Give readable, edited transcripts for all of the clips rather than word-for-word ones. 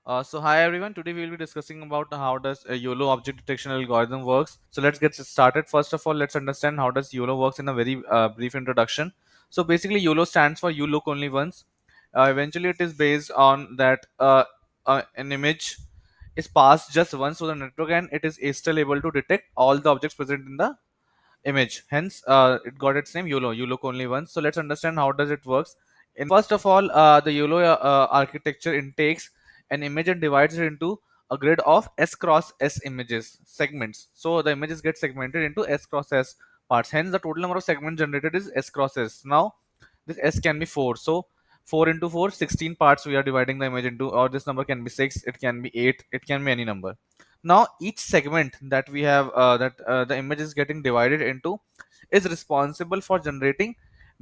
So hi everyone. Today we will be discussing about how does a YOLO object detection algorithm works. So let's get started. First of all, let's understand how does YOLO works in a very brief introduction. So basically, YOLO stands for you look only once. Eventually, it is based on that an image is passed just once to the network, and it is still able to detect all the objects present in the image. Hence, it got its name YOLO. You look only once. So let's understand how does it works. First of all, the YOLO architecture intakes an image and divides it into a grid of S cross S images segments. So the images get segmented into S cross S parts. Hence, the total number of segments generated is S cross S. Now, this S can be 4. So 4 into 4, 16 parts we are dividing the image into, or this number can be 6, it can be 8, it can be any number. Now each segment that we have that the image is getting divided into is responsible for generating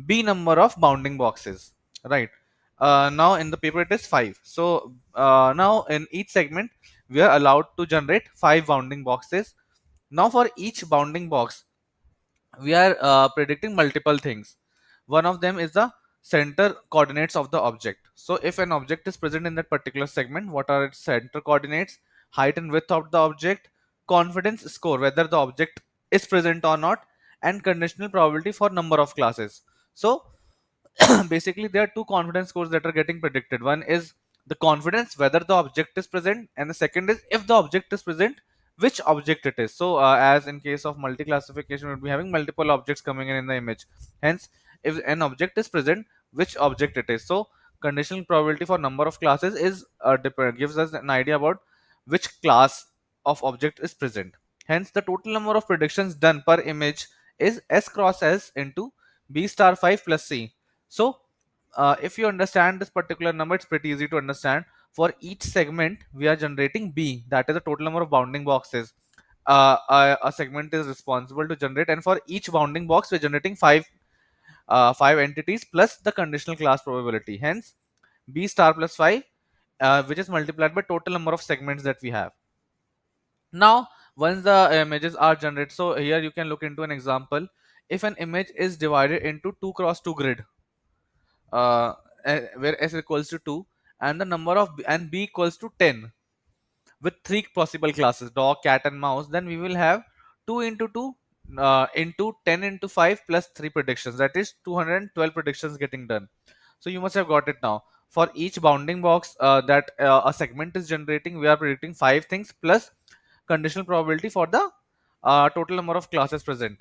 b number of bounding boxes, right? Now in the paper it is 5. So now in each segment we are allowed to generate 5 bounding boxes. Now for each bounding box we are predicting multiple things. One of them is the center coordinates of the object. So if an object is present in that particular segment, what are its center coordinates, height and width of the object, confidence score whether the object is present or not, and conditional probability for number of classes. So basically there are two confidence scores that are getting predicted. One is the confidence whether the object is present, and the second is if the object is present, which object it is. So as in case of multi classification, we'll be having multiple objects coming in the image. Hence, if an object is present, which object it is. So conditional probability for number of classes is gives us an idea about which class of object is present. Hence the total number of predictions done per image is S cross S into b star 5 plus c. So if you understand this particular number, it's pretty easy to understand. For each segment, we are generating B, that is the total number of bounding boxes. A segment is responsible to generate, and for each bounding box, we're generating five entities plus the conditional class probability. Hence, B star plus 5, which is multiplied by total number of segments that we have. Now, once the images are generated, so here you can look into an example. If an image is divided into 2 cross 2 grid, uh, where s equals to 2 and the number of and b equals to 10 with three possible classes, dog, cat and mouse, then we will have 2 into 2 into 10 into 5 plus 3 predictions, that is 212 predictions getting done. So you must have got it now. For each bounding box that a segment is generating, we are predicting 5 things plus conditional probability for the total number of classes present.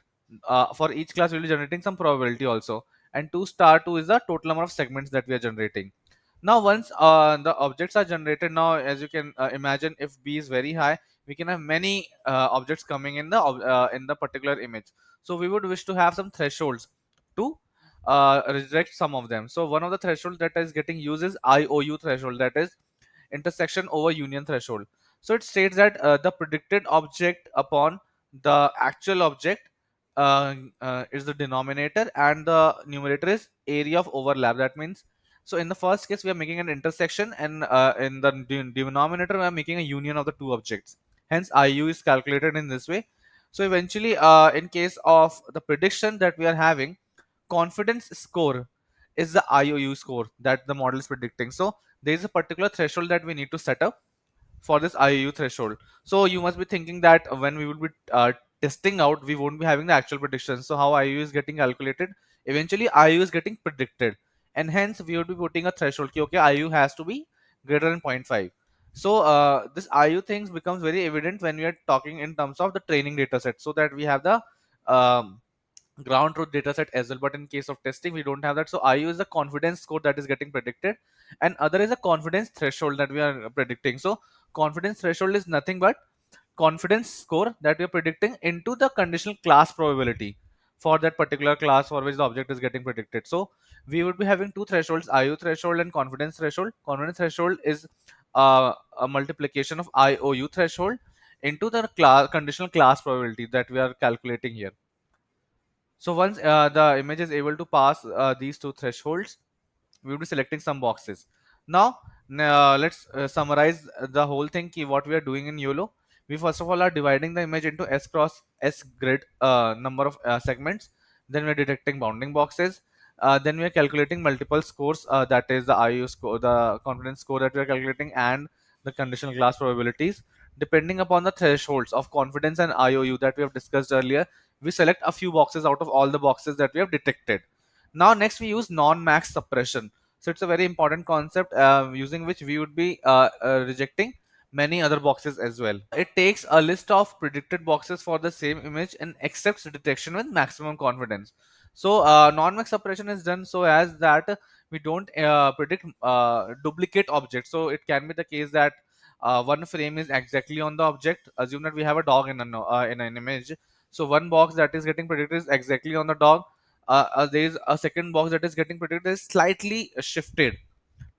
For each class, we will be generating some probability also. And 2 star 2 is the total number of segments that we are generating. Now, once the objects are generated, now as you can imagine, if B is very high, we can have many objects coming in the particular image. So we would wish to have some thresholds to reject some of them. So one of the thresholds that is getting used is IOU threshold, that is intersection over union threshold. So it states that the predicted object upon the actual object is the denominator, and the numerator is area of overlap. That means, so in the first case we are making an intersection, and in the denominator we are making a union of the two objects. Hence IU is calculated in this way. So eventually, in case of the prediction that we are having, confidence score is the IOU score that the model is predicting. So there is a particular threshold that we need to set up for this IOU threshold. So you must be thinking that when we will be testing out, we won't be having the actual prediction. So how IOU is getting calculated? Eventually, IOU is getting predicted, and hence we will be putting a threshold. Okay, IOU has to be greater than 0.5. So this IOU things becomes very evident when we are talking in terms of the training data set, so that we have the ground truth data set as well. But in case of testing, we don't have that. So IU is the confidence score that is getting predicted, and other is a confidence threshold that we are predicting. So confidence threshold is nothing but confidence score that we are predicting into the conditional class probability for that particular class for which the object is getting predicted. So we would be having two thresholds, IU threshold and confidence threshold. Confidence threshold is a multiplication of IOU threshold into the conditional class probability that we are calculating here. So once the image is able to pass these two thresholds, we will be selecting some boxes. Now, let's summarize the whole thing. What we are doing in YOLO, we first of all are dividing the image into S cross S grid number of segments. Then we are detecting bounding boxes. Then we are calculating multiple scores. That is the IU score, the confidence score that we are calculating, and the conditional class probabilities. Depending upon the thresholds of confidence and IOU that we have discussed earlier, we select a few boxes out of all the boxes that we have detected. Now, next we use non-max suppression. So it's a very important concept using which we would be rejecting many other boxes as well. It takes a list of predicted boxes for the same image and accepts detection with maximum confidence. So non-max suppression is done so as that we don't predict duplicate objects. So it can be the case that one frame is exactly on the object. Assume that we have a dog in an image. So one box that is getting predicted is exactly on the dog. There is a second box that is getting predicted is slightly shifted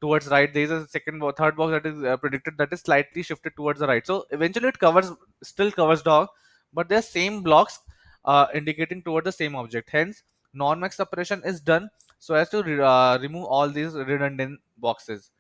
towards right. There is a third box that is predicted that is slightly shifted towards the right. So eventually it covers, still covers dog, but they're same blocks indicating toward the same object. Hence non-max suppression is done so as to remove all these redundant boxes.